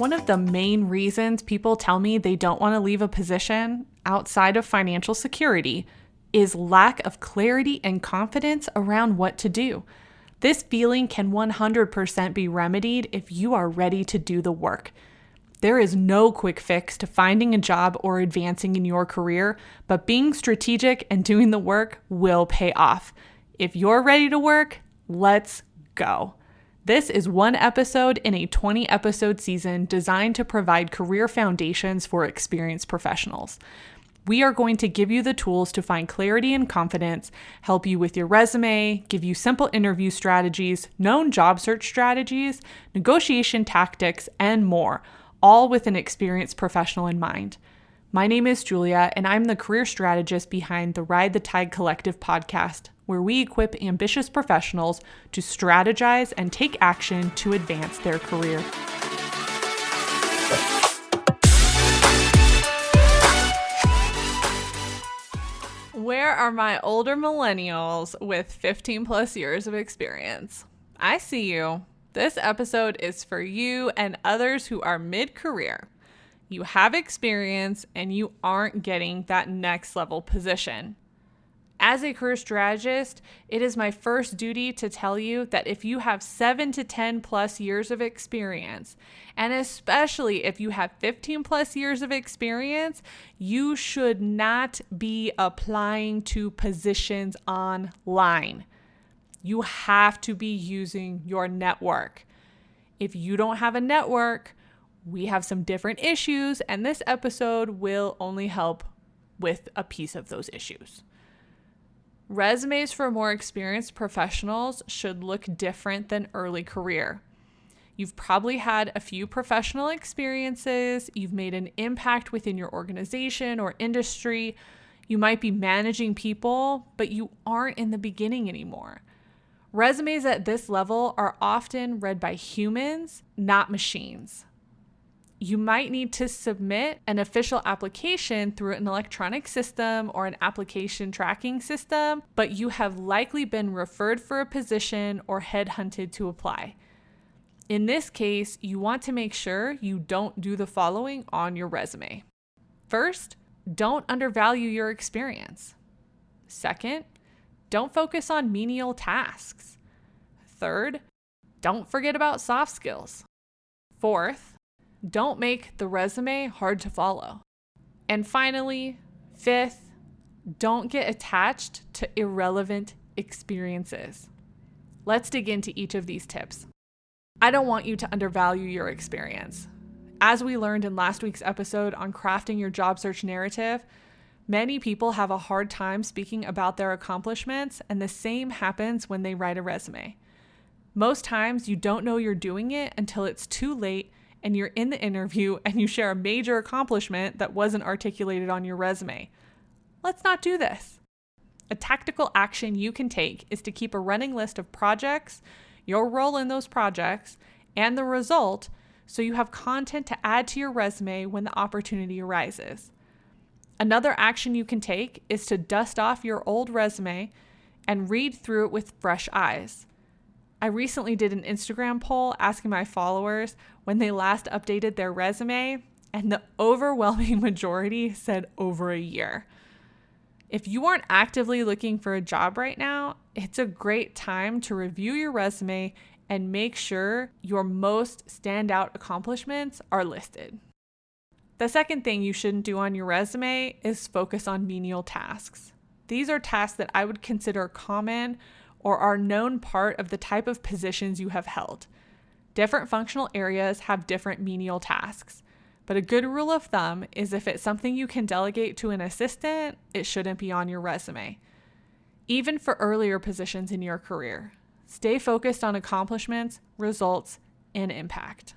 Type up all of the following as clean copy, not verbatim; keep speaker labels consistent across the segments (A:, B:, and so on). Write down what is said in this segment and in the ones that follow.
A: One of the main reasons people tell me they don't want to leave a position outside of financial security is lack of clarity and confidence around what to do. This feeling can 100% be remedied if you are ready to do the work. There is no quick fix to finding a job or advancing in your career, but being strategic and doing the work will pay off. If you're ready to work, let's go. This is one episode in a 20-episode season designed to provide career foundations for experienced professionals. We are going to give you the tools to find clarity and confidence, help you with your resume, give you simple interview strategies, known job search strategies, negotiation tactics, and more, all with an experienced professional in mind. My name is Julia, and I'm the career strategist behind the Ride the Tide Collective podcast, where we equip ambitious professionals to strategize and take action to advance their career. Where are my older millennials with 15 plus years of experience? I see you. This episode is for you and others who are mid-career. You have experience and you aren't getting that next level position. As a career strategist, it is my first duty to tell you that if you have 7 to 10 plus years of experience, and especially if you have 15 plus years of experience, you should not be applying to positions online. You have to be using your network. If you don't have a network, we have some different issues, and this episode will only help with a piece of those issues. Resumes for more experienced professionals should look different than early career. You've probably had a few professional experiences, you've made an impact within your organization or industry, you might be managing people, but you aren't in the beginning anymore. Resumes at this level are often read by humans, not machines. You might need to submit an official application through an electronic system or an application tracking system, but you have likely been referred for a position or headhunted to apply. In this case, you want to make sure you don't do the following on your resume. First, don't undervalue your experience. Second, don't focus on menial tasks. Third, don't forget about soft skills. Fourth, don't make the resume hard to follow. And finally, fifth, don't get attached to irrelevant experiences. Let's dig into each of these tips. I don't want you to undervalue your experience. As we learned in last week's episode on crafting your job search narrative, many people have a hard time speaking about their accomplishments, and the same happens when they write a resume. Most times you don't know you're doing it until it's too late and you're in the interview and you share a major accomplishment that wasn't articulated on your resume. Let's not do this. A tactical action you can take is to keep a running list of projects, your role in those projects, and the result so you have content to add to your resume when the opportunity arises. Another action you can take is to dust off your old resume and read through it with fresh eyes. I recently did an Instagram poll asking my followers when they last updated their resume, and the overwhelming majority said over a year. If you aren't actively looking for a job right now, it's a great time to review your resume and make sure your most standout accomplishments are listed. The second thing you shouldn't do on your resume is focus on menial tasks. These are tasks that I would consider common or are known part of the type of positions you have held. Different functional areas have different menial tasks, but a good rule of thumb is if it's something you can delegate to an assistant, it shouldn't be on your resume. Even for earlier positions in your career, stay focused on accomplishments, results, and impact.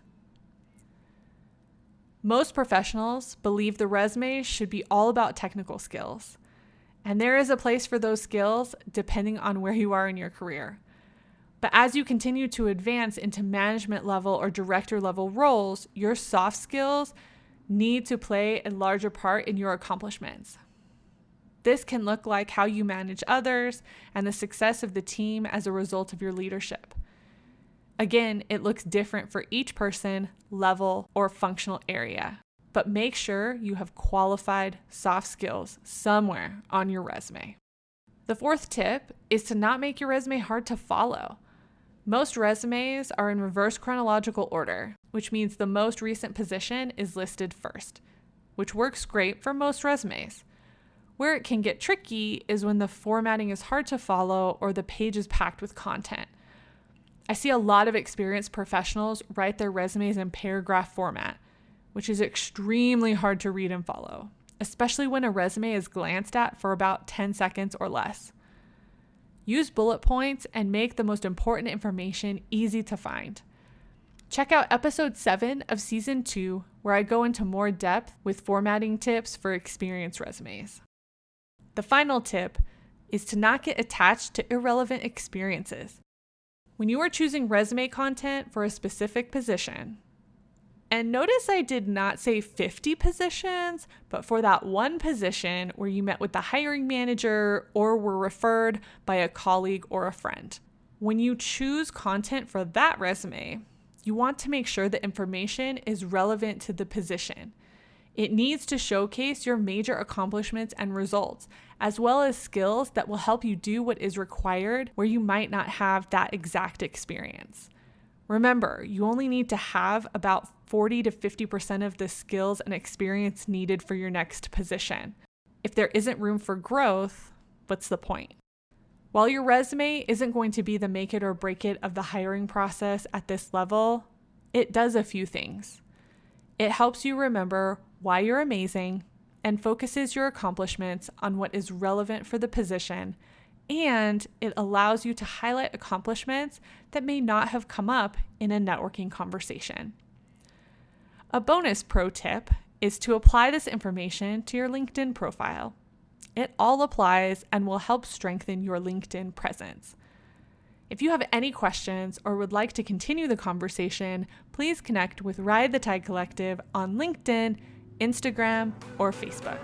A: Most professionals believe the resume should be all about technical skills. And there is a place for those skills depending on where you are in your career. But as you continue to advance into management level or director level roles, your soft skills need to play a larger part in your accomplishments. This can look like how you manage others and the success of the team as a result of your leadership. Again, it looks different for each person, level, or functional area. But make sure you have qualified soft skills somewhere on your resume. The fourth tip is to not make your resume hard to follow. Most resumes are in reverse chronological order, which means the most recent position is listed first, which works great for most resumes. Where it can get tricky is when the formatting is hard to follow or the page is packed with content. I see a lot of experienced professionals write their resumes in paragraph format, which is extremely hard to read and follow, especially when a resume is glanced at for about 10 seconds or less. Use bullet points and make the most important information easy to find. Check out episode 7 of season 2, where I go into more depth with formatting tips for experienced resumes. The final tip is to not get attached to irrelevant experiences. When you are choosing resume content for a specific position, and notice I did not say 50 positions, but for that one position where you met with the hiring manager or were referred by a colleague or a friend. When you choose content for that resume, you want to make sure the information is relevant to the position. It needs to showcase your major accomplishments and results, as well as skills that will help you do what is required where you might not have that exact experience. Remember, you only need to have about 40 to 50% of the skills and experience needed for your next position. If there isn't room for growth, what's the point? While your resume isn't going to be the make it or break it of the hiring process at this level, it does a few things. It helps you remember why you're amazing and focuses your accomplishments on what is relevant for the position, and it allows you to highlight accomplishments that may not have come up in a networking conversation. A bonus pro tip is to apply this information to your LinkedIn profile. It all applies and will help strengthen your LinkedIn presence. If you have any questions or would like to continue the conversation, please connect with Ride the Tide Collective on LinkedIn, Instagram, or Facebook.